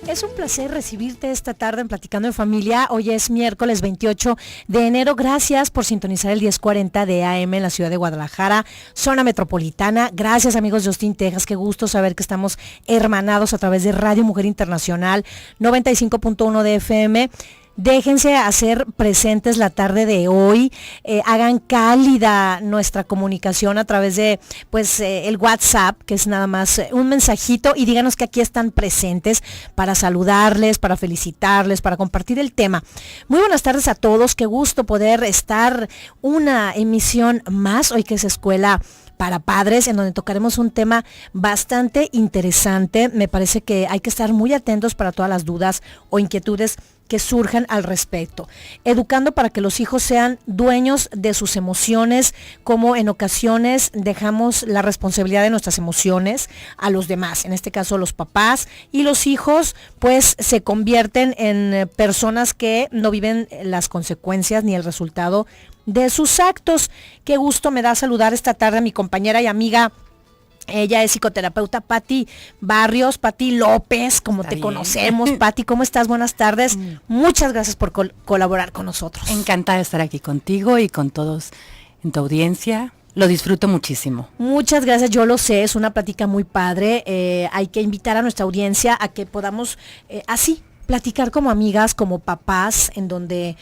Es un placer recibirte esta tarde en Platicando en Familia. Hoy es miércoles 28 de enero. Gracias por sintonizar el 1040 de AM en la ciudad de Guadalajara, zona metropolitana. Gracias, amigos de Austin, Texas. Qué gusto saber que estamos hermanados a través de Radio Mujer Internacional 95.1 de FM. Déjense hacer presentes la tarde de hoy, hagan cálida nuestra comunicación a través de el WhatsApp, que es nada más un mensajito, y díganos que aquí están presentes para saludarles, para felicitarles, para compartir el tema. Muy buenas tardes a todos, qué gusto poder estar una emisión más, hoy que es Escuela para Padres, en donde tocaremos un tema bastante interesante. Me parece que hay que estar muy atentos para todas las dudas o inquietudes que surjan al respecto. Educando para que los hijos sean dueños de sus emociones, como en ocasiones dejamos la responsabilidad de nuestras emociones a los demás, en este caso los papás, y los hijos pues se convierten en personas que no viven las consecuencias ni el resultado de sus actos. Qué gusto me da saludar esta tarde a mi compañera y amiga. Ella es psicoterapeuta Pati Barrios, Pati López, como te conocemos. Pati, ¿cómo estás? Buenas tardes. Muchas gracias por colaborar con nosotros. Encantada de estar aquí contigo y con todos en tu audiencia. Lo disfruto muchísimo. Muchas gracias, yo lo sé, es una plática muy padre. Hay que invitar a nuestra audiencia a que podamos así platicar como amigas, como papás, en donde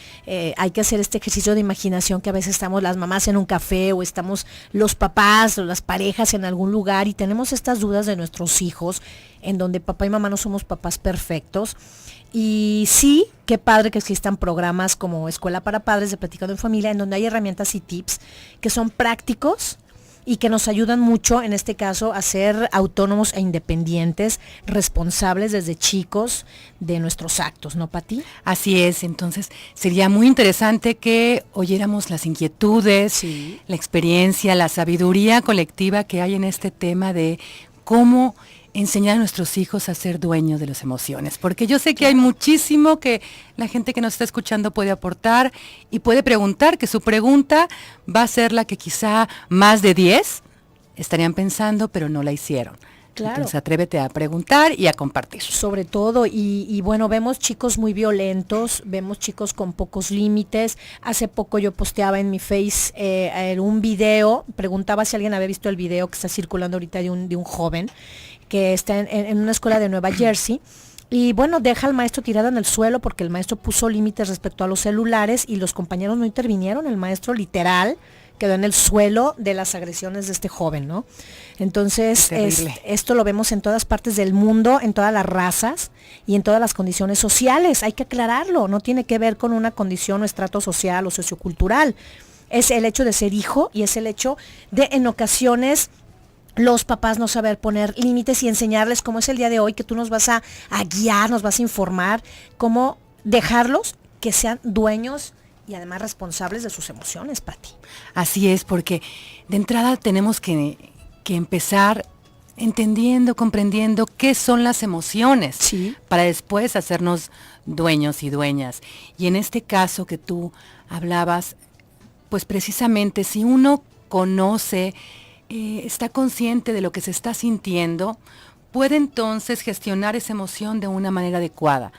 hay que hacer este ejercicio de imaginación, que a veces estamos las mamás en un café o estamos los papás o las parejas en algún lugar y tenemos estas dudas de nuestros hijos, en donde papá y mamá no somos papás perfectos. Y sí, qué padre que existan programas como Escuela para Padres de Platicando en Familia, en donde hay herramientas y tips que son prácticos y que nos ayudan mucho, en este caso, a ser autónomos e independientes, responsables desde chicos de nuestros actos, ¿no, Pati? Así es, entonces sería muy interesante que oyéramos las inquietudes, sí, la experiencia, la sabiduría colectiva que hay en este tema de cómo enseñar a nuestros hijos a ser dueños de las emociones, porque yo sé que hay muchísimo que la gente que nos está escuchando puede aportar y puede preguntar, que su pregunta va a ser la que quizá más de 10 estarían pensando, pero no la hicieron. Claro. Entonces atrévete a preguntar y a compartir. Sobre todo, y bueno, vemos chicos muy violentos, vemos chicos con pocos límites. Hace poco yo posteaba en mi Face un video, preguntaba si alguien había visto el video que está circulando ahorita de un joven que está en una escuela de Nueva Jersey. Y bueno, deja al maestro tirado en el suelo porque el maestro puso límites respecto a los celulares y los compañeros no intervinieron. El maestro literal quedó en el suelo de las agresiones de este joven, ¿no? Entonces, esto lo vemos en todas partes del mundo, en todas las razas y en todas las condiciones sociales. Hay que aclararlo, no tiene que ver con una condición o estrato social o sociocultural. Es el hecho de ser hijo y es el hecho de, en ocasiones, los papás no saber poner límites y enseñarles, como es el día de hoy, que tú nos vas a guiar, nos vas a informar, cómo dejarlos que sean dueños y además responsables de sus emociones, Pati. Así es, porque de entrada tenemos que empezar entendiendo, comprendiendo qué son las emociones, sí, para después hacernos dueños y dueñas. Y en este caso que tú hablabas, pues precisamente si uno conoce, está consciente de lo que se está sintiendo, puede entonces gestionar esa emoción de una manera adecuada.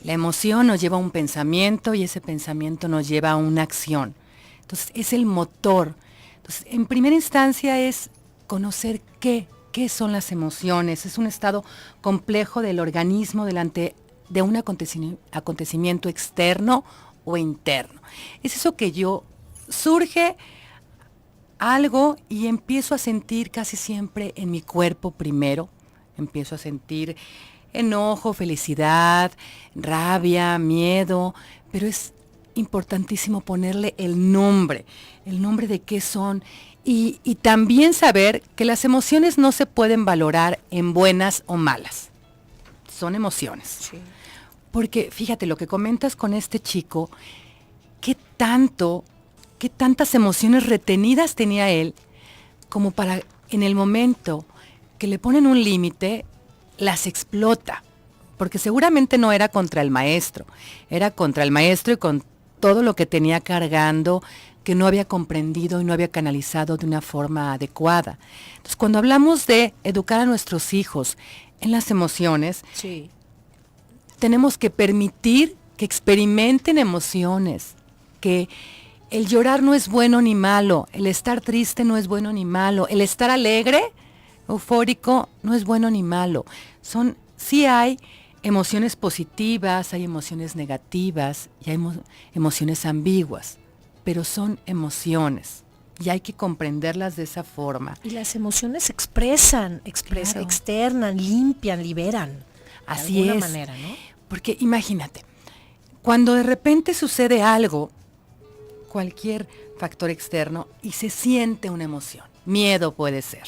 La emoción nos lleva a un pensamiento y ese pensamiento nos lleva a una acción. Entonces es el motor. Entonces, en primera instancia es conocer qué son las emociones. Es un estado complejo del organismo delante de un acontecimiento externo o interno. Es eso que surge algo y empiezo a sentir casi siempre en mi cuerpo primero. Empiezo a sentir enojo, felicidad, rabia, miedo, pero es importantísimo ponerle el nombre de qué son y también saber que las emociones no se pueden valorar en buenas o malas. Son emociones. Sí. Porque fíjate lo que comentas con este chico, qué tantas emociones retenidas tenía él como para en el momento que le ponen un límite, las explota, porque seguramente no era contra el maestro, era contra el maestro y con todo lo que tenía cargando, que no había comprendido y no había canalizado de una forma adecuada. Entonces, cuando hablamos de educar a nuestros hijos en las emociones, sí, tenemos que permitir que experimenten emociones, que el llorar no es bueno ni malo, el estar triste no es bueno ni malo, el estar alegre, eufórico, no es bueno ni malo. Sí hay emociones positivas, hay emociones negativas y hay emociones ambiguas, pero son emociones y hay que comprenderlas de esa forma. Y las emociones expresan, claro, externan, limpian, liberan. Así de alguna es. manera, ¿no? Porque imagínate, cuando de repente sucede algo, cualquier factor externo, y se siente una emoción, miedo puede ser,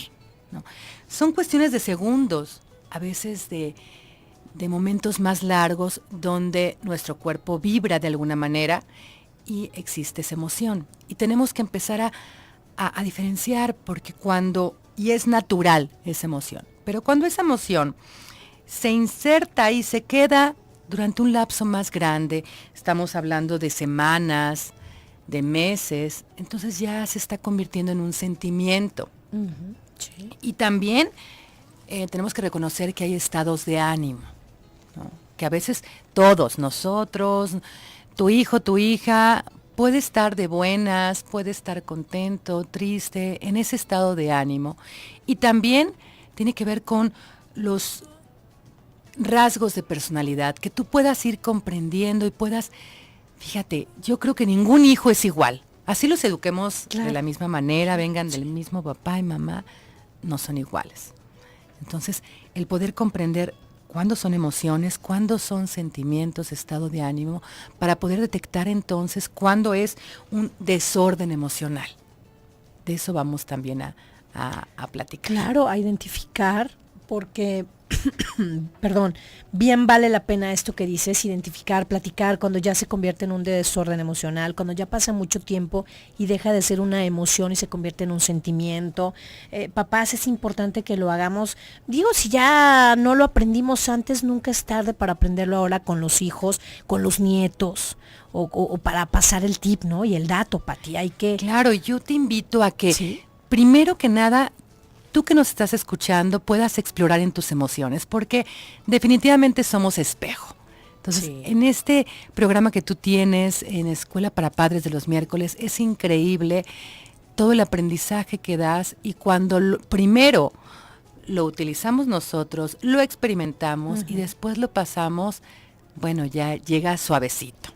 ¿no? Son cuestiones de segundos, a veces de momentos más largos, donde nuestro cuerpo vibra de alguna manera y existe esa emoción. Y tenemos que empezar a diferenciar, porque y es natural esa emoción, pero cuando esa emoción se inserta y se queda durante un lapso más grande, estamos hablando de semanas, de meses, entonces ya se está convirtiendo en un sentimiento. Uh-huh. Sí. Y también tenemos que reconocer que hay estados de ánimo, ¿no? Que a veces todos, nosotros, tu hijo, tu hija, puede estar de buenas, puede estar contento, triste, en ese estado de ánimo. Y también tiene que ver con los rasgos de personalidad, que tú puedas ir comprendiendo y puedas, fíjate, yo creo que ningún hijo es igual. Así los eduquemos, claro, de la misma manera, vengan del mismo papá y mamá, no son iguales. Entonces, el poder comprender cuándo son emociones, cuándo son sentimientos, estado de ánimo, para poder detectar entonces cuándo es un desorden emocional. De eso vamos también a platicar. Claro, a identificar, porque perdón, bien vale la pena esto que dices, identificar, platicar, cuando ya se convierte en un desorden emocional, cuando ya pasa mucho tiempo y deja de ser una emoción y se convierte en un sentimiento. Papás, es importante que lo hagamos. Digo, si ya no lo aprendimos antes, nunca es tarde para aprenderlo ahora con los hijos, con los nietos, o para pasar el tip, ¿no? Y el dato, Pati, hay que... Claro, yo te invito a que, ¿sí?, primero que nada, tú que nos estás escuchando puedas explorar en tus emociones, porque definitivamente somos espejo. Entonces, sí, en este programa que tú tienes en Escuela para Padres de los miércoles, es increíble todo el aprendizaje que das, y cuando primero lo utilizamos nosotros, lo experimentamos, uh-huh, y después lo pasamos, bueno, ya llega suavecito.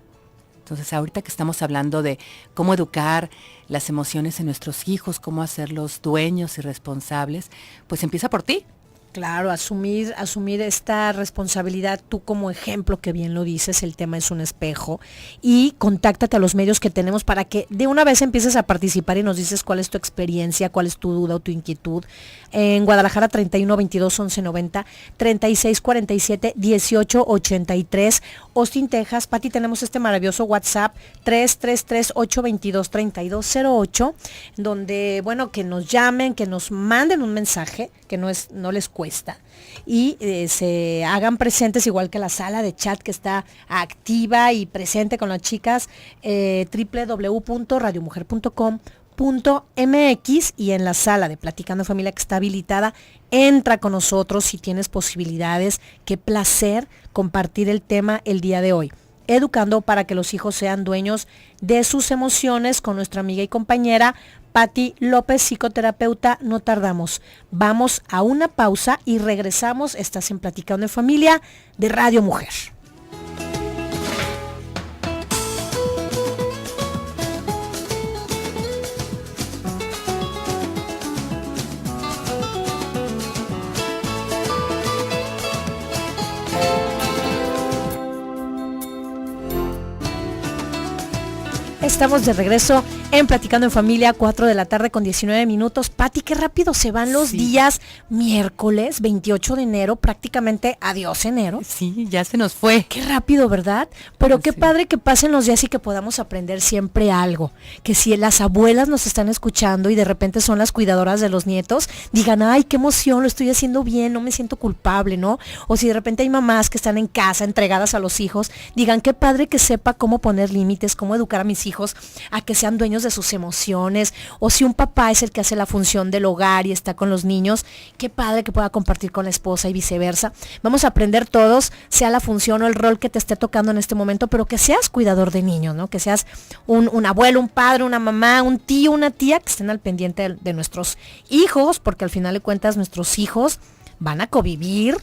Entonces, ahorita que estamos hablando de cómo educar las emociones en nuestros hijos, cómo hacerlos dueños y responsables, pues empieza por ti. Claro, asumir esta responsabilidad, tú como ejemplo, que bien lo dices, el tema es un espejo, y contáctate a los medios que tenemos para que de una vez empieces a participar y nos dices cuál es tu experiencia, cuál es tu duda o tu inquietud. En Guadalajara 31 22 11 90, 36 47 18 83, Austin, Texas. Pati, tenemos este maravilloso WhatsApp 333 822 3208, donde, bueno, que nos llamen, que nos manden un mensaje, que no les cuesta, y se hagan presentes, igual que la sala de chat que está activa y presente con las chicas, www.radiomujer.com.mx, y en la sala de Platicando Familia, que está habilitada, entra con nosotros si tienes posibilidades. Qué placer compartir el tema el día de hoy, educando para que los hijos sean dueños de sus emociones, con nuestra amiga y compañera Pati López, psicoterapeuta. No tardamos, vamos a una pausa y regresamos. Estás en Platicando en Familia de Radio Mujer. Estamos de regreso en Platicando en Familia, 4 de la tarde con 19 minutos. Pati, qué rápido se van los días. Miércoles 28 de enero, prácticamente adiós enero. Sí, ya se nos fue. Qué rápido, ¿verdad? Pero qué padre que pasen los días y que podamos aprender siempre algo. Que si las abuelas nos están escuchando y de repente son las cuidadoras de los nietos, digan, ay, qué emoción, lo estoy haciendo bien, no me siento culpable, ¿no? O si de repente hay mamás que están en casa entregadas a los hijos, digan, qué padre que sepa cómo poner límites, cómo educar a mis hijos a que sean dueños de sus emociones, o si un papá es el que hace la función del hogar y está con los niños, qué padre que pueda compartir con la esposa y viceversa. Vamos a aprender todos, sea la función o el rol que te esté tocando en este momento, pero que seas cuidador de niños, ¿no? Que seas un abuelo, un padre, una mamá, un tío, una tía, que estén al pendiente de nuestros hijos, porque al final de cuentas nuestros hijos van a convivir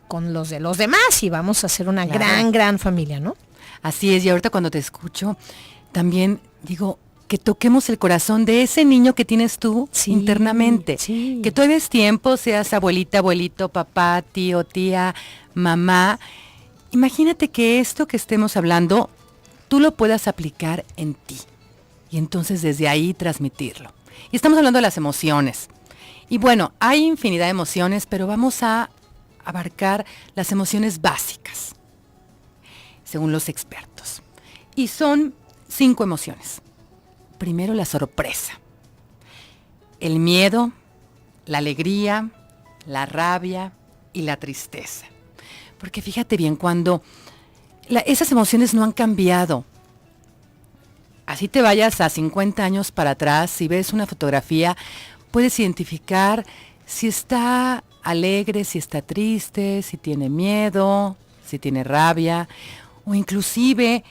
con los de los demás y vamos a ser una gran familia, ¿no? Así es, y ahorita cuando te escucho, también digo, que toquemos el corazón de ese niño que tienes tú internamente. Sí. Que todavía es tiempo, seas abuelita, abuelito, papá, tío, tía, mamá. Imagínate que esto que estemos hablando, tú lo puedas aplicar en ti. Y entonces desde ahí transmitirlo. Y estamos hablando de las emociones. Y bueno, hay infinidad de emociones, pero vamos a abarcar las emociones básicas, según los expertos. Y son 5 emociones. Primero, la sorpresa, el miedo, la alegría, la rabia y la tristeza. Porque fíjate bien, cuando esas emociones no han cambiado, así te vayas a 50 años para atrás, si ves una fotografía, puedes identificar si está alegre, si está triste, si tiene miedo, si tiene rabia, o inclusive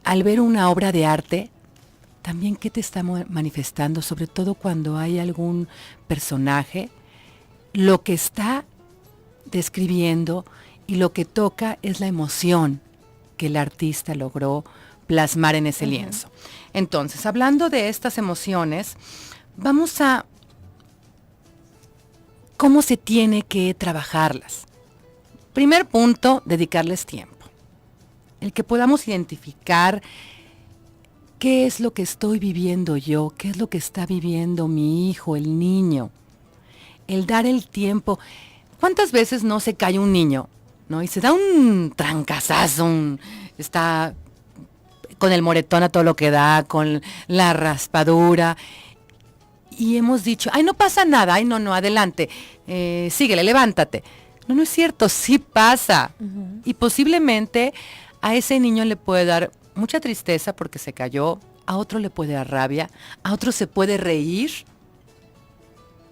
al ver una obra de arte, también qué te está manifestando, sobre todo cuando hay algún personaje, lo que está describiendo y lo que toca es la emoción que el artista logró plasmar en ese lienzo. Entonces, hablando de estas emociones, vamos a cómo se tiene que trabajarlas. Primer punto, dedicarles tiempo. El que podamos identificar qué es lo que estoy viviendo yo, qué es lo que está viviendo mi hijo, el niño. El dar el tiempo. ¿Cuántas veces no se cae un niño, ¿no? Y se da un trancazazo, está con el moretón a todo lo que da, con la raspadura. Y hemos dicho, ay, no pasa nada, ay, no, adelante, síguele, levántate. No es cierto, sí pasa. Y posiblemente a ese niño le puede dar mucha tristeza porque se cayó, a otro le puede dar rabia, a otro se puede reír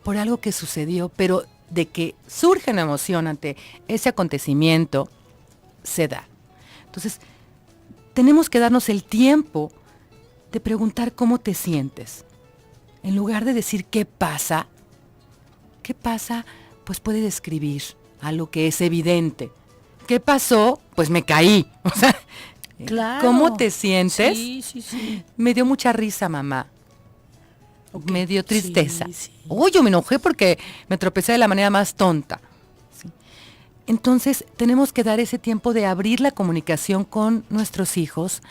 por algo que sucedió, pero de que surge una emoción ante ese acontecimiento, se da. Entonces, tenemos que darnos el tiempo de preguntar cómo te sientes. En lugar de decir qué pasa, pues puede describir algo que es evidente. ¿Qué pasó? Pues me caí. O sea, claro. ¿Cómo te sientes? Sí. Me dio mucha risa, mamá. Okay. Me dio tristeza. Sí. Uy, yo me enojé porque me tropecé de la manera más tonta. ¿Sí? Entonces, tenemos que dar ese tiempo de abrir la comunicación con nuestros hijos,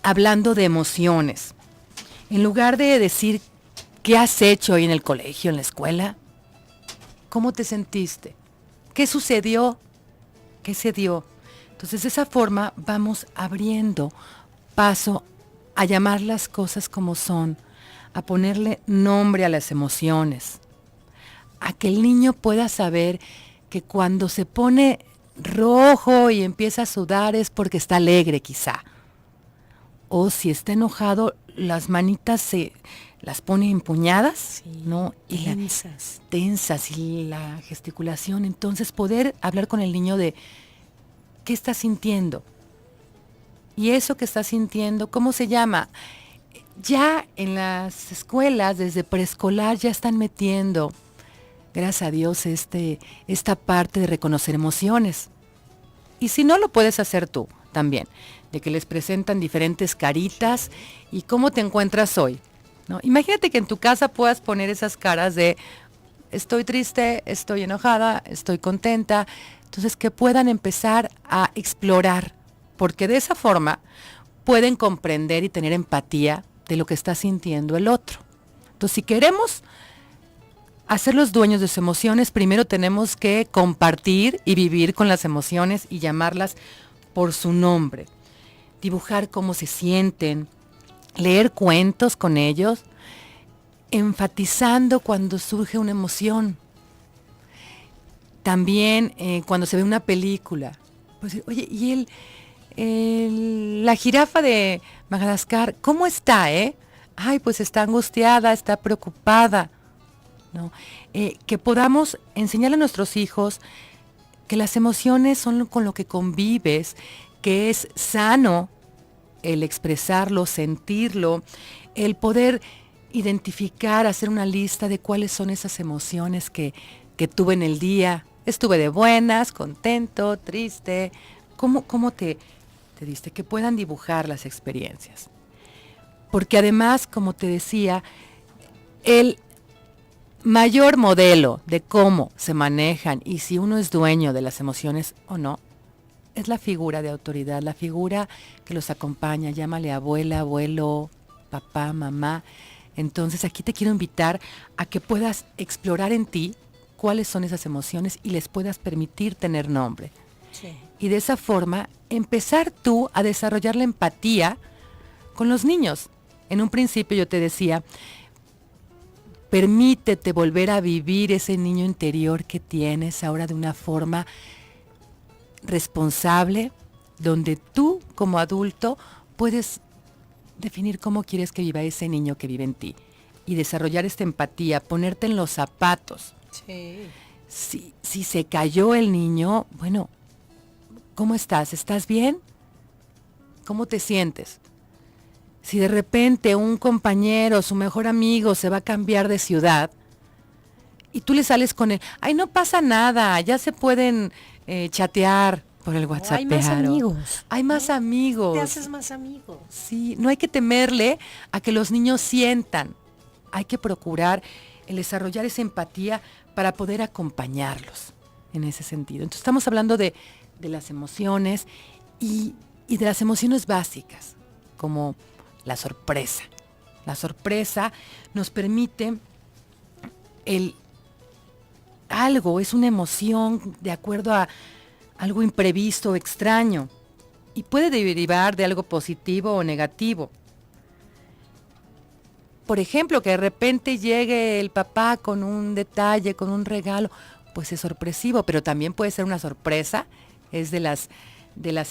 hablando de emociones. En lugar de decir, ¿qué has hecho hoy en el colegio, en la escuela? ¿Cómo te sentiste? ¿Qué sucedió? ¿Qué se dio? Entonces, de esa forma vamos abriendo paso a llamar las cosas como son, a ponerle nombre a las emociones, a que el niño pueda saber que cuando se pone rojo y empieza a sudar es porque está alegre quizá. O si está enojado, las manitas se las pone empuñadas, sí, ¿no? Y tensas y la gesticulación. Entonces poder hablar con el niño de qué está sintiendo. Y eso que está sintiendo, ¿cómo se llama? Ya en las escuelas, desde preescolar, ya están metiendo, gracias a Dios, esta parte de reconocer emociones. Y si no, lo puedes hacer tú también, de que les presentan diferentes caritas y cómo te encuentras hoy, ¿no? Imagínate que en tu casa puedas poner esas caras de estoy triste, estoy enojada, estoy contenta. Entonces que puedan empezar a explorar, porque de esa forma pueden comprender y tener empatía de lo que está sintiendo el otro. Entonces, si queremos hacerlos dueños de sus emociones, primero tenemos que compartir y vivir con las emociones y llamarlas por su nombre. Dibujar cómo se sienten, leer cuentos con ellos, enfatizando cuando surge una emoción. También cuando se ve una película, pues, oye, y él la jirafa de Madagascar, ¿cómo está, Ay, pues está angustiada, está preocupada, ¿no? Que podamos enseñarle a nuestros hijos que las emociones son con lo que convives, que es sano el expresarlo, sentirlo, el poder identificar, hacer una lista de cuáles son esas emociones que tuve en el día. Estuve de buenas, contento, triste. ¿Cómo te diste? Que puedan dibujar las experiencias. Porque además, como te decía, el mayor modelo de cómo se manejan y si uno es dueño de las emociones o no, es la figura de autoridad, la figura que los acompaña, llámale abuela, abuelo, papá, mamá. Entonces aquí te quiero invitar a que puedas explorar en ti cuáles son esas emociones y les puedas permitir tener nombre. Sí. Y de esa forma empezar tú a desarrollar la empatía con los niños. En un principio yo te decía, permítete volver a vivir ese niño interior que tienes ahora de una forma responsable, donde tú como adulto puedes definir cómo quieres que viva ese niño que vive en ti y desarrollar esta empatía, ponerte en los zapatos. Sí. Si se cayó el niño, bueno, ¿cómo estás? ¿Estás bien? ¿Cómo te sientes? Si de repente un compañero, su mejor amigo se va a cambiar de ciudad y tú le sales con él, ay, no pasa nada, ya se pueden chatear por el WhatsApp. Hay más amigos. Hay más amigos. Te haces más amigos. Sí, no hay que temerle a que los niños sientan. Hay que procurar el desarrollar esa empatía para poder acompañarlos en ese sentido. Entonces estamos hablando de las emociones y de las emociones básicas, como la sorpresa. La sorpresa nos permite algo, es una emoción de acuerdo a algo imprevisto o extraño y puede derivar de algo positivo o negativo. Por ejemplo, que de repente llegue el papá con un detalle, con un regalo, pues es sorpresivo, pero también puede ser una sorpresa, es de las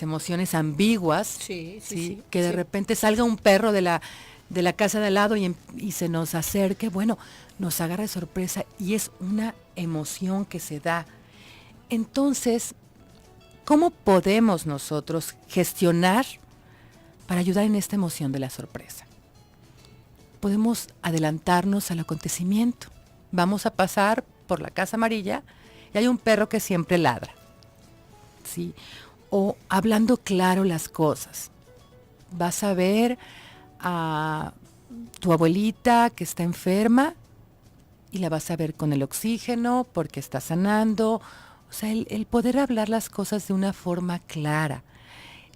emociones ambiguas, sí, que de repente salga un perro de la casa de al lado y se nos acerque, bueno, nos agarra de sorpresa y es una emoción que se da. Entonces, ¿cómo podemos nosotros gestionar para ayudar en esta emoción de la sorpresa? Podemos adelantarnos al acontecimiento. Vamos a pasar por la Casa Amarilla y hay un perro que siempre ladra, ¿sí? O hablando claro las cosas. Vas a ver a tu abuelita que está enferma y la vas a ver con el oxígeno porque está sanando. O sea, el poder hablar las cosas de una forma clara,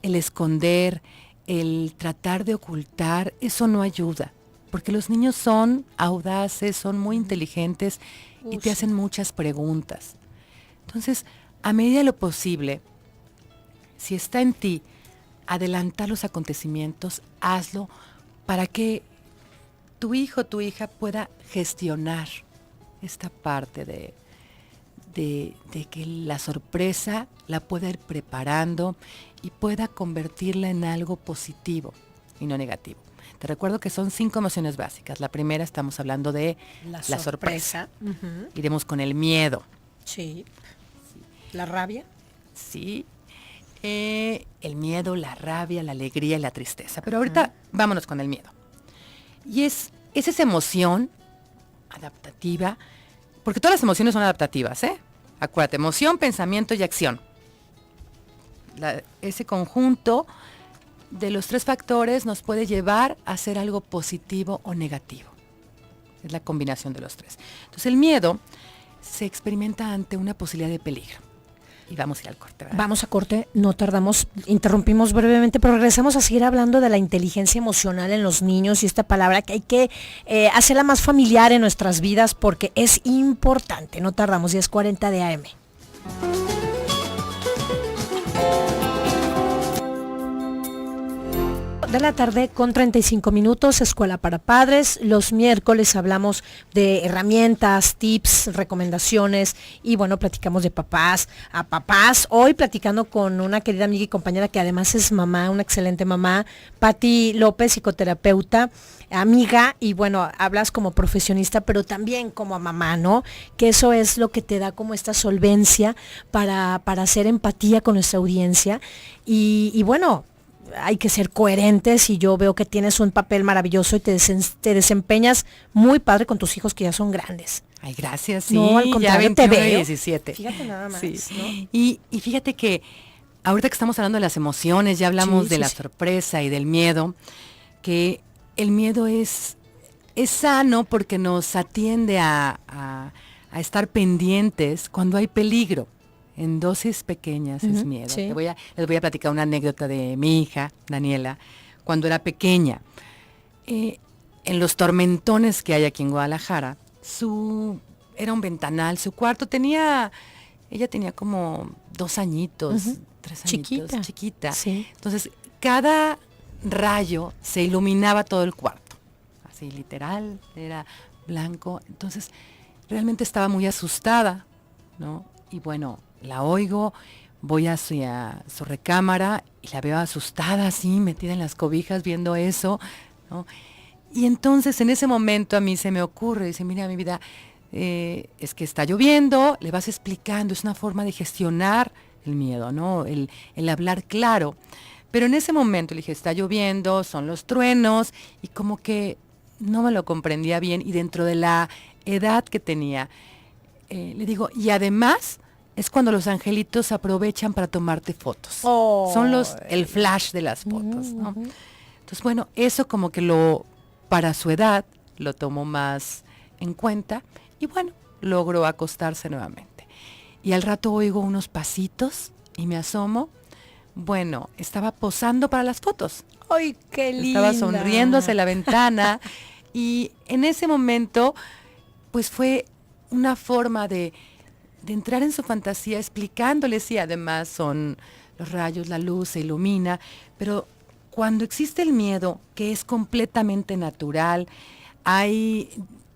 el esconder, el tratar de ocultar, eso no ayuda. Porque los niños son audaces, son muy inteligentes y te hacen muchas preguntas. Entonces, a medida de lo posible, si está en ti adelantar los acontecimientos, hazlo para que tu hijo o tu hija pueda gestionar esta parte de que la sorpresa la pueda ir preparando y pueda convertirla en algo positivo y no negativo. Te recuerdo que son 5 emociones básicas. La primera estamos hablando de la sorpresa. Uh-huh. Iremos con el miedo. Sí. ¿La rabia? Sí. El miedo, la rabia, la alegría y la tristeza. Pero ahorita vámonos con el miedo. Y es esa emoción adaptativa, porque todas las emociones son adaptativas, ¿eh? Acuérdate, emoción, pensamiento y acción. Ese conjunto de los 3 factores nos puede llevar a hacer algo positivo o negativo. Es la combinación de los 3. Entonces el miedo se experimenta ante una posibilidad de peligro. Y vamos a ir al corte, ¿verdad? Vamos a corte, no tardamos, interrumpimos brevemente, pero regresamos a seguir hablando de la inteligencia emocional en los niños y esta palabra que hay que hacerla más familiar en nuestras vidas porque es importante. No tardamos, 10:40 de AM. de la tarde con 35 minutos, Escuela para Padres. Los miércoles hablamos de herramientas, tips, recomendaciones y bueno, platicamos de papás a papás. Hoy platicando con una querida amiga y compañera que además es mamá, una excelente mamá, Pati López, psicoterapeuta, amiga, y bueno, hablas como profesionista, pero también como mamá, ¿no? Que eso es lo que te da como esta solvencia para hacer empatía con nuestra audiencia. Y bueno, hay que ser coherentes y yo veo que tienes un papel maravilloso y te desempeñas muy padre con tus hijos que ya son grandes. Ay, gracias, sí, No, al ya contrario, 21 te y veo. 17. Fíjate nada más, Sí. ¿no? Y fíjate que ahorita que estamos hablando de las emociones, ya hablamos de la sí. sorpresa y del miedo, que el miedo es sano porque nos atiende a estar pendientes cuando hay peligro. En dosis pequeñas es miedo. Sí. Les voy a platicar una anécdota de mi hija, Daniela, cuando era pequeña. En los tormentones que hay aquí en Guadalajara, era un ventanal, su cuarto ella tenía como 2 añitos, 3 añitos, chiquita. Sí. Entonces, cada rayo se iluminaba todo el cuarto, así literal, era blanco. Entonces, realmente estaba muy asustada, ¿no? Y bueno, la oigo, voy hacia su recámara y la veo asustada, así, metida en las cobijas, viendo eso, ¿no? Y entonces, en ese momento, a mí se me ocurre, dice, mira, mi vida, es que está lloviendo, le vas explicando, es una forma de gestionar el miedo, ¿no? El hablar claro. Pero en ese momento le dije, está lloviendo, son los truenos, y como que no me lo comprendía bien, y dentro de la edad que tenía, le digo, y además es cuando los angelitos aprovechan para tomarte fotos. Oh. Son el flash de las fotos, ¿no? Entonces, bueno, eso como que para su edad, lo tomó más en cuenta, y bueno, logró acostarse nuevamente. Y al rato oigo unos pasitos, y me asomo. Bueno, estaba posando para las fotos. ¡Ay, qué linda! Estaba sonriendo hacia la ventana, y en ese momento, pues fue una forma de entrar en su fantasía explicándole, sí, además son los rayos, la luz, se ilumina, pero cuando existe el miedo, que es completamente natural, hay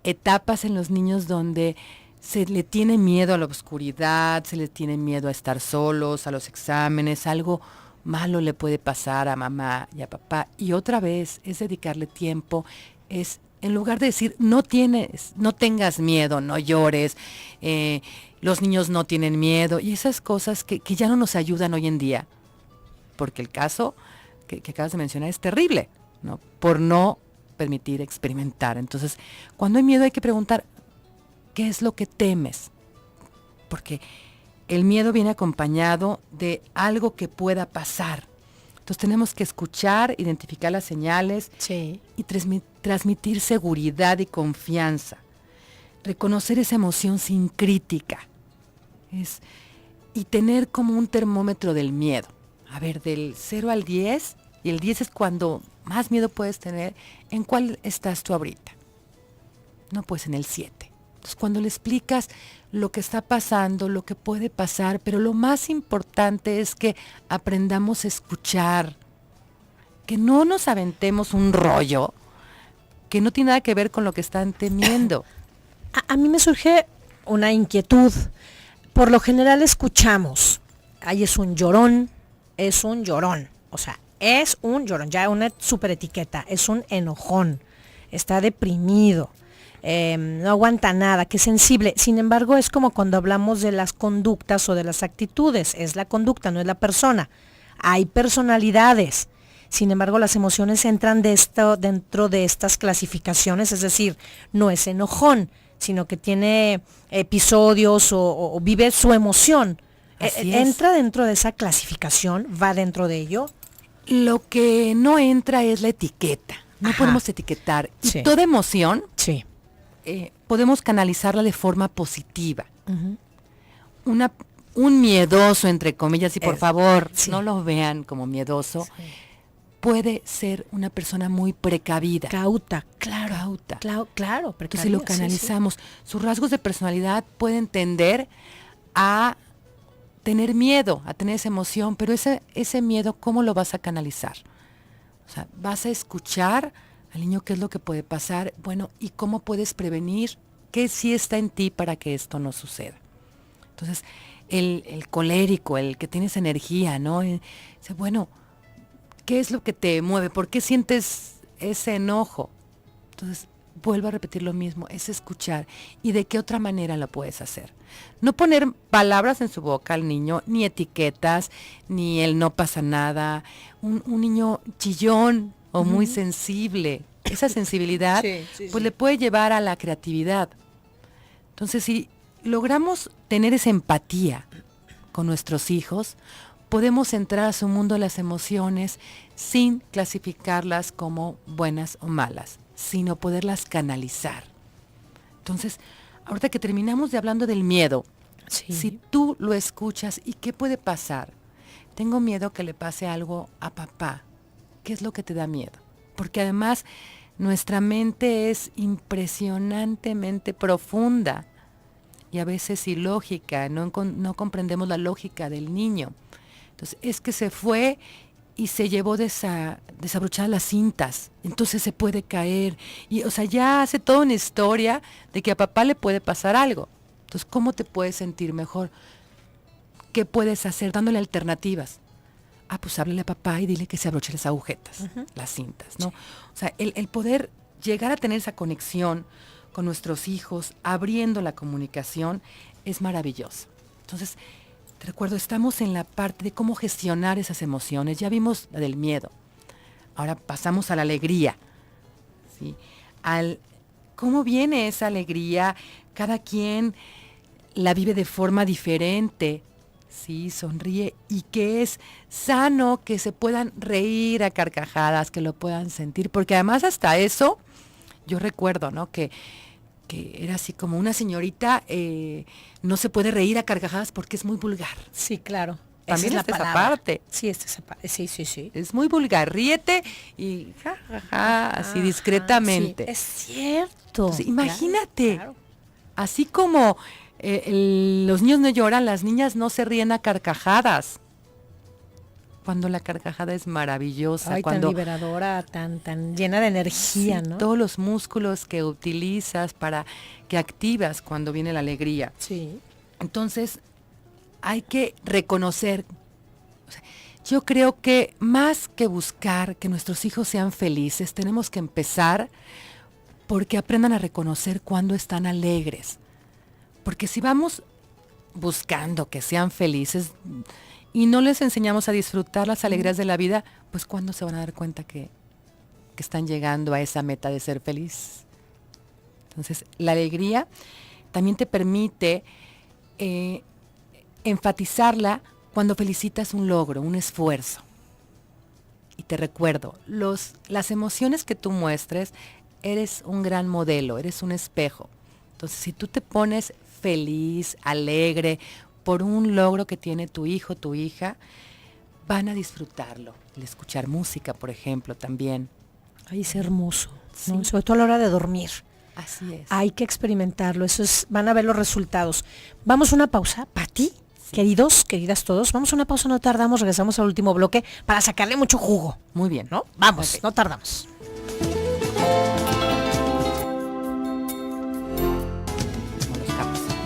etapas en los niños donde se le tiene miedo a la oscuridad, se le tiene miedo a estar solos, a los exámenes, algo malo le puede pasar a mamá y a papá, y otra vez es dedicarle tiempo, en lugar de decir, no tengas miedo, no llores, los niños no tienen miedo, y esas cosas que ya no nos ayudan hoy en día, porque el caso que acabas de mencionar es terrible, ¿no? Por no permitir experimentar. Entonces, cuando hay miedo hay que preguntar, ¿qué es lo que temes? Porque el miedo viene acompañado de algo que pueda pasar. Entonces tenemos que escuchar, identificar las señales, sí, y transmitir seguridad y confianza. Reconocer esa emoción sin crítica. Y tener como un termómetro del miedo. A ver, del 0 al 10, y el 10 es cuando más miedo puedes tener. ¿En cuál estás tú ahorita? No, pues en el 7. Entonces, cuando le explicas lo que está pasando, lo que puede pasar, pero lo más importante es que aprendamos a escuchar, que no nos aventemos un rollo que no tiene nada que ver con lo que están temiendo. A mí me surge una inquietud. Por lo general escuchamos, ahí es un llorón, o sea, es un llorón, ya una super etiqueta, es un enojón, está deprimido. No aguanta nada, que sensible. Sin embargo, es como cuando hablamos de las conductas o de las actitudes. Es la conducta, no es la persona. Hay personalidades. Sin embargo, las emociones entran dentro de estas clasificaciones. Es decir, no es enojón, sino que tiene episodios o vive su emoción. ¿Entra dentro de esa clasificación? ¿Va dentro de ello? Lo que no entra es la etiqueta. No podemos etiquetar. Sí. Y toda emoción... Sí. Podemos canalizarla de forma positiva. Un miedoso, entre comillas, y por favor, no lo vean como miedoso, puede ser una persona muy precavida. Cauta. Claro. Claro. Entonces, si lo canalizamos, sus rasgos de personalidad pueden tender a tener miedo, a tener esa emoción, pero ese miedo, ¿cómo lo vas a canalizar? O sea, vas a escuchar al niño qué es lo que puede pasar, bueno, y cómo puedes prevenir, qué sí está en ti para que esto no suceda. Entonces, el colérico, el que tienes energía, ¿no? Dice, bueno, ¿qué es lo que te mueve? ¿Por qué sientes ese enojo? Entonces, vuelvo a repetir lo mismo, es escuchar. ¿Y de qué otra manera lo puedes hacer? No poner palabras en su boca al niño, ni etiquetas, ni el no pasa nada. Un niño chillón o muy sensible, esa sensibilidad, pues le puede llevar a la creatividad. Entonces, si logramos tener esa empatía con nuestros hijos, podemos entrar a su mundo de las emociones sin clasificarlas como buenas o malas, sino poderlas canalizar. Entonces, ahorita que terminamos de hablando del miedo, si tú lo escuchas, ¿y qué puede pasar? Tengo miedo que le pase algo a papá. ¿Qué es lo que te da miedo? Porque además nuestra mente es impresionantemente profunda y a veces ilógica, no comprendemos la lógica del niño. Entonces, es que se fue y se llevó desabrochadas las cintas, entonces se puede caer. Y, o sea, ya hace toda una historia de que a papá le puede pasar algo. Entonces, ¿cómo te puedes sentir mejor? ¿Qué puedes hacer? Dándole alternativas. Pues háblale a papá y dile que se abroche las agujetas, las cintas, ¿no? Sí. O sea, el poder llegar a tener esa conexión con nuestros hijos, abriendo la comunicación, es maravilloso. Entonces, te recuerdo, estamos en la parte de cómo gestionar esas emociones. Ya vimos la del miedo. Ahora pasamos a la alegría, ¿sí? ¿Cómo viene esa alegría? Cada quien la vive de forma diferente, ¿sí? Sonríe y que es sano que se puedan reír a carcajadas, que lo puedan sentir. Porque además hasta eso, yo recuerdo, ¿no? Que era así como una señorita no se puede reír a carcajadas porque es muy vulgar. Sí, claro. También es esa parte. Sí, sí. Es muy vulgar, ríete y así discretamente. Sí, es cierto. Entonces, imagínate, claro. Así como los niños no lloran, las niñas no se ríen a carcajadas. Cuando la carcajada es maravillosa. Cuando, tan liberadora, tan llena de energía, sí, ¿no? Todos los músculos que utilizas que activas cuando viene la alegría. Sí. Entonces, hay que reconocer. O sea, yo creo que más que buscar que nuestros hijos sean felices, tenemos que empezar porque aprendan a reconocer cuando están alegres. Porque si vamos buscando que sean felices y no les enseñamos a disfrutar las alegrías de la vida, pues ¿cuándo se van a dar cuenta que están llegando a esa meta de ser feliz? Entonces, la alegría también te permite enfatizarla cuando felicitas un logro, un esfuerzo. Y te recuerdo, las emociones que tú muestres, eres un gran modelo, eres un espejo. Entonces, si tú te pones feliz, alegre, por un logro que tiene tu hijo, tu hija, van a disfrutarlo. El escuchar música, por ejemplo, también. Ay, es hermoso, ¿no? Sí. Sobre todo a la hora de dormir. Así es. Hay que experimentarlo, van a ver los resultados. Vamos a una pausa, Pati, queridos, queridas todos, vamos a una pausa, no tardamos, regresamos al último bloque para sacarle mucho jugo. Muy bien. ¿No? Vamos, Okay. No tardamos.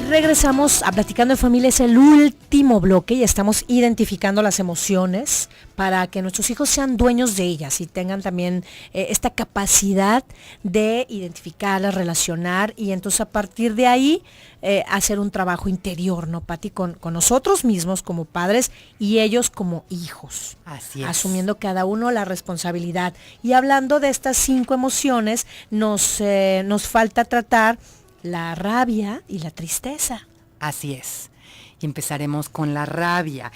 Regresamos a Platicando en Familia, es el último bloque y estamos identificando las emociones para que nuestros hijos sean dueños de ellas y tengan también esta capacidad de identificarlas, relacionar y entonces a partir de ahí hacer un trabajo interior, ¿no, Pati? Con nosotros mismos como padres y ellos como hijos. Así es. Asumiendo cada uno la responsabilidad. Y hablando de estas 5 emociones, nos falta tratar la rabia y la tristeza. Así es. Y empezaremos con la rabia.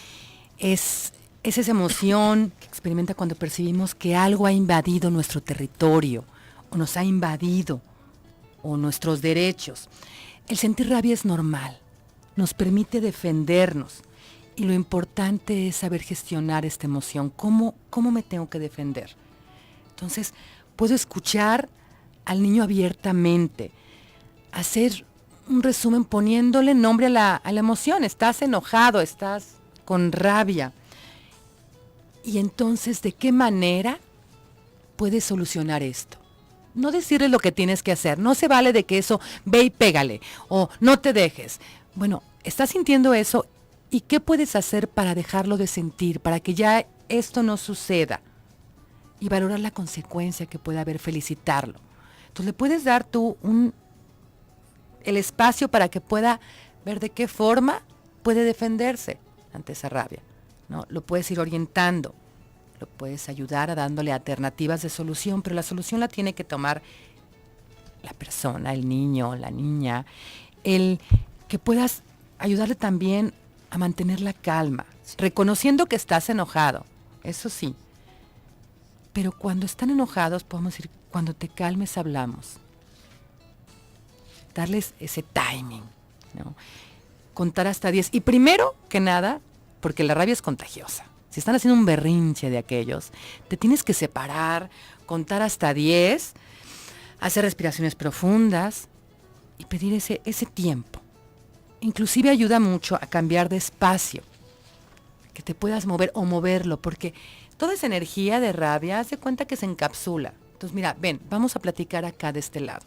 Es esa emoción que experimenta cuando percibimos que algo ha invadido nuestro territorio, o nos ha invadido, o nuestros derechos. El sentir rabia es normal, nos permite defendernos. Y lo importante es saber gestionar esta emoción. ¿Cómo me tengo que defender? Entonces, puedo escuchar al niño abiertamente, hacer un resumen poniéndole nombre a la emoción. Estás enojado, estás con rabia. Y entonces, ¿de qué manera puedes solucionar esto? No decirle lo que tienes que hacer. No se vale de que eso, ve y pégale, o no te dejes. Bueno, estás sintiendo eso, ¿y qué puedes hacer para dejarlo de sentir, para que ya esto no suceda? Y valorar la consecuencia que puede haber, felicitarlo. Entonces le puedes dar tú el espacio para que pueda ver de qué forma puede defenderse ante esa rabia, ¿no? Lo puedes ir orientando, lo puedes ayudar a dándole alternativas de solución, pero la solución la tiene que tomar la persona, el niño, la niña, el que puedas ayudarle también a mantener la calma, reconociendo que estás enojado, eso sí. Pero cuando están enojados, podemos decir, cuando te calmes hablamos. Darles ese timing, ¿no? Contar hasta 10. Y primero que nada, porque la rabia es contagiosa. Si están haciendo un berrinche de aquellos, te tienes que separar, contar hasta 10, hacer respiraciones profundas y pedir ese tiempo. Inclusive ayuda mucho a cambiar de espacio, que te puedas mover o moverlo, porque toda esa energía de rabia hace cuenta que se encapsula. Entonces, mira, ven, vamos a platicar acá de este lado.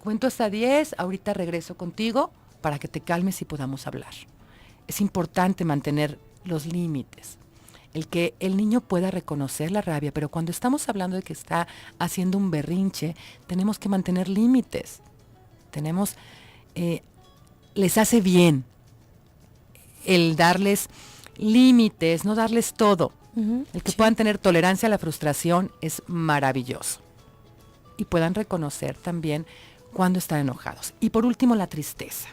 Cuento hasta 10, ahorita regreso contigo para que te calmes y podamos hablar. Es importante mantener los límites, el que el niño pueda reconocer la rabia, pero cuando estamos hablando de que está haciendo un berrinche, tenemos que mantener límites. Les hace bien el darles límites, no darles todo. El que puedan tener tolerancia a la frustración es maravilloso. Y puedan reconocer también cuando están enojados. Y por último, la tristeza.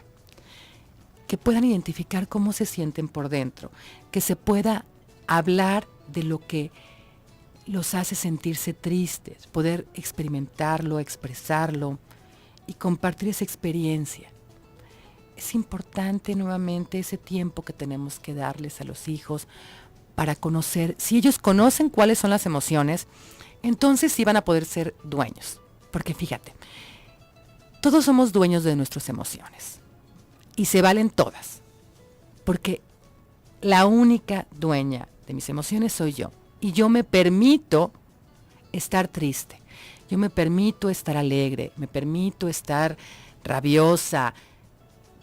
Que puedan identificar cómo se sienten por dentro. Que se pueda hablar de lo que los hace sentirse tristes. Poder experimentarlo, expresarlo y compartir esa experiencia. Es importante nuevamente ese tiempo que tenemos que darles a los hijos para conocer. Si ellos conocen cuáles son las emociones, entonces sí van a poder ser dueños. Porque fíjate, todos somos dueños de nuestras emociones. Y se valen todas. Porque la única dueña de mis emociones soy yo. Y yo me permito estar triste. Yo me permito estar alegre. Me permito estar rabiosa.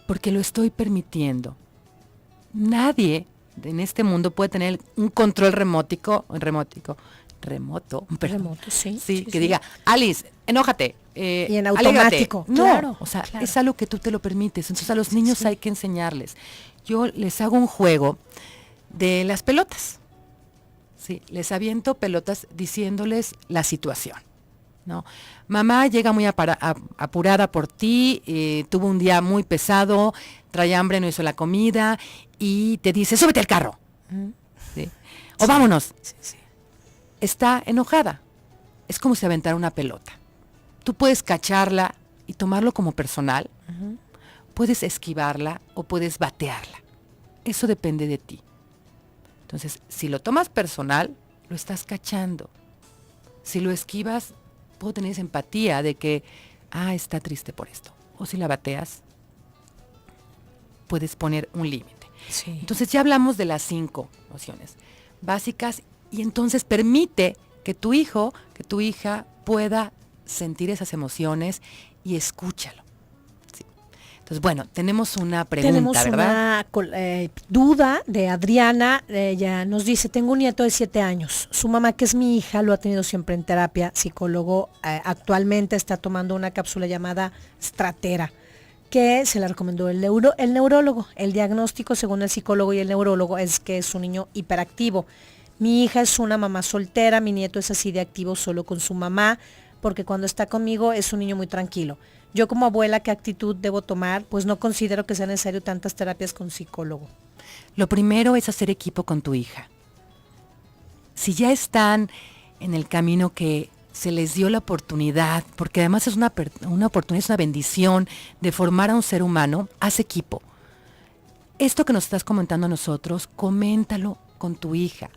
Porque lo estoy permitiendo. Nadie en este mundo puede tener un control remoto, sí, que diga, Alice, enójate, y en automático. No, claro, o sea, claro. Es algo que tú te lo permites. Entonces a los niños hay que enseñarles. Yo les hago un juego de las pelotas. Sí, les aviento pelotas diciéndoles la situación, ¿no? Mamá llega muy apurada por ti, tuvo un día muy pesado, trae hambre, no hizo la comida y te dice, súbete al carro. ¿Sí? O vámonos. Sí. Está enojada. Es como si aventara una pelota. Tú puedes cacharla y tomarlo como personal. Puedes esquivarla o puedes batearla. Eso depende de ti. Entonces, si lo tomas personal, lo estás cachando. Si lo esquivas, puedo tener esa empatía de que, está triste por esto. O si la bateas, puedes poner un límite. Sí. Entonces ya hablamos de las 5 emociones básicas y entonces permite que tu hijo, que tu hija pueda sentir esas emociones y escúchalo. Sí. Entonces, bueno, tenemos una pregunta, ¿verdad? Tenemos una duda de Adriana. Ella nos dice, tengo un nieto de 7 años. Su mamá, que es mi hija, lo ha tenido siempre en terapia. Psicólogo, actualmente está tomando una cápsula llamada Stratera, que se la recomendó el neurólogo. El diagnóstico, según el psicólogo y el neurólogo, es que es un niño hiperactivo. Mi hija es una mamá soltera, mi nieto es así de activo solo con su mamá, porque cuando está conmigo es un niño muy tranquilo. Yo como abuela, ¿qué actitud debo tomar? Pues no considero que sea necesario tantas terapias con psicólogo. Lo primero es hacer equipo con tu hija. Si ya están en el camino que se les dio la oportunidad, porque además es una oportunidad, es una bendición de formar a un ser humano, haz equipo. Esto que nos estás comentando a nosotros, coméntalo con tu hija.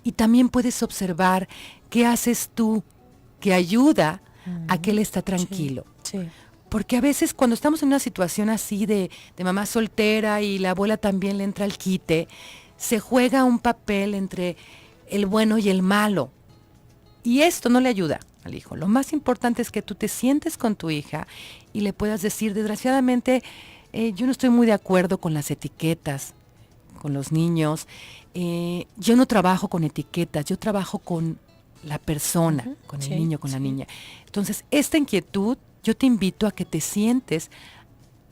Y también puedes observar qué haces tú que ayuda a que él está tranquilo. Sí. Porque a veces cuando estamos en una situación así de mamá soltera y la abuela también le entra al quite, se juega un papel entre el bueno y el malo. Y esto no le ayuda al hijo. Lo más importante es que tú te sientes con tu hija y le puedas decir, desgraciadamente, yo no estoy muy de acuerdo con las etiquetas, con los niños. Yo no trabajo con etiquetas, yo trabajo con la persona, con el niño, con la niña. Entonces, esta inquietud, yo te invito a que te sientes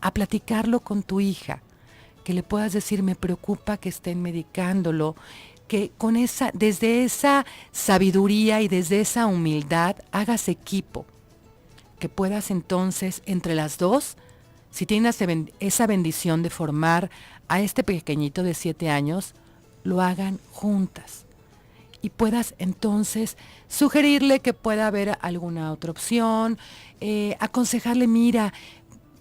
a platicarlo con tu hija, que le puedas decir, me preocupa que estén medicándolo, que desde esa sabiduría y desde esa humildad hagas equipo, que puedas entonces entre las dos, si tienes esa bendición de formar a este pequeñito de 7 años, lo hagan juntas y puedas entonces sugerirle que pueda haber alguna otra opción, aconsejarle, mira,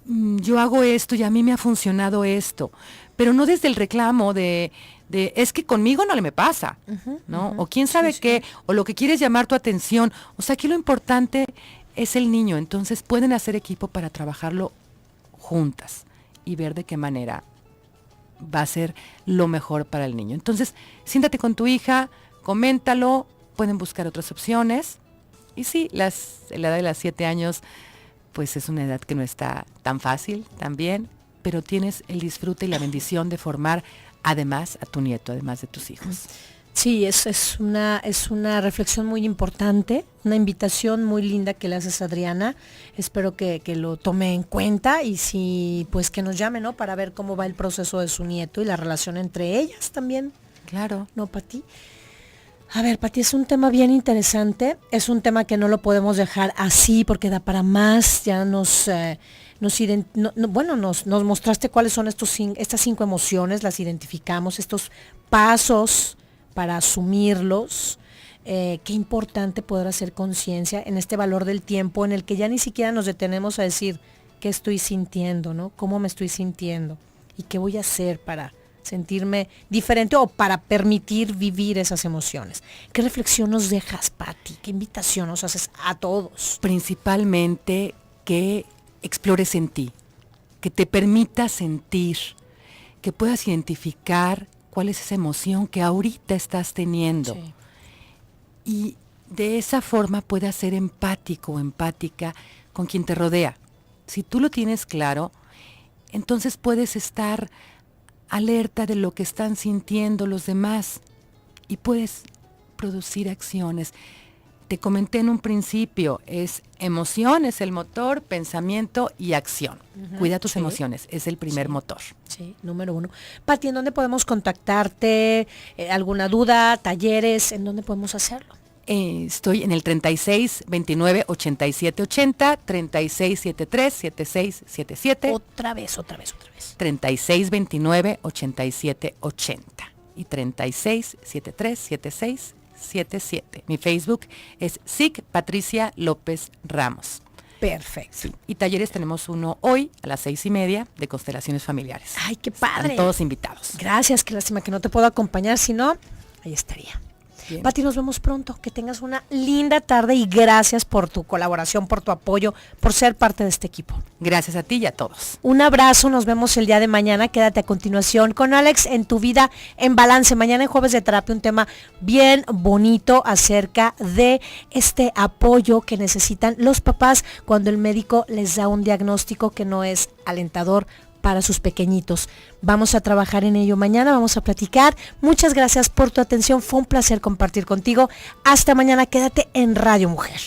yo hago esto y a mí me ha funcionado esto, pero no desde el reclamo de es que conmigo no le me pasa, ¿no? O quién sabe qué, o lo que quieres llamar tu atención. O sea, aquí lo importante es el niño, entonces pueden hacer equipo para trabajarlo juntas y ver de qué manera va a ser lo mejor para el niño. Entonces, siéntate con tu hija, coméntalo, pueden buscar otras opciones. Y sí, la edad de los 7 años, pues es una edad que no está tan fácil también, pero tienes el disfrute y la bendición de formar además a tu nieto, además de tus hijos. Sí, es una reflexión muy importante, una invitación muy linda que le haces a Adriana. Espero que lo tome en cuenta y si, pues que nos llame, ¿no? Para ver cómo va el proceso de su nieto y la relación entre ellas también. Claro. ¿No, Pati? A ver, Pati, es un tema bien interesante, es un tema que no lo podemos dejar así porque da para más, ya nos mostraste cuáles son estas 5 emociones, las identificamos, estos pasos para asumirlos. Qué importante poder hacer conciencia en este valor del tiempo en el que ya ni siquiera nos detenemos a decir qué estoy sintiendo, ¿no? ¿Cómo me estoy sintiendo? ¿Y qué voy a hacer para sentirme diferente o para permitir vivir esas emociones? ¿Qué reflexión nos dejas, Pati? ¿Qué invitación nos haces a todos? Principalmente que explores en ti, que te permitas sentir, que puedas identificar cuál es esa emoción que ahorita estás teniendo. Sí. Y de esa forma puedas ser empático o empática con quien te rodea. Si tú lo tienes claro, entonces puedes estar alerta de lo que están sintiendo los demás y puedes producir acciones. Te comenté en un principio, es emoción, es el motor, pensamiento y acción. Cuida tus emociones, es el primer motor. Sí, número 1. Pati, ¿en dónde podemos contactarte? ¿Alguna duda, talleres? ¿En dónde podemos hacerlo? Estoy en el 36 29 87 80, 36 73 76 77. Otra vez. 36 29 87 80 y 36 73 76 77. Mi Facebook es SIC Patricia López Ramos. Perfecto. Sí. Y talleres tenemos uno hoy a las 6:30 de constelaciones familiares. ¡Ay, qué padre! Están todos invitados. Gracias, qué lástima que no te puedo acompañar, si no, ahí estaría. Bien. Pati, nos vemos pronto, que tengas una linda tarde y gracias por tu colaboración, por tu apoyo, por ser parte de este equipo. Gracias a ti y a todos. Un abrazo, nos vemos el día de mañana, quédate a continuación con Alex en Tu Vida en Balance. Mañana en Jueves de Terapia, un tema bien bonito acerca de este apoyo que necesitan los papás cuando el médico les da un diagnóstico que no es alentador para sus pequeñitos. Vamos a trabajar en ello mañana, vamos a platicar. Muchas gracias por tu atención, fue un placer compartir contigo. Hasta mañana, quédate en Radio Mujer.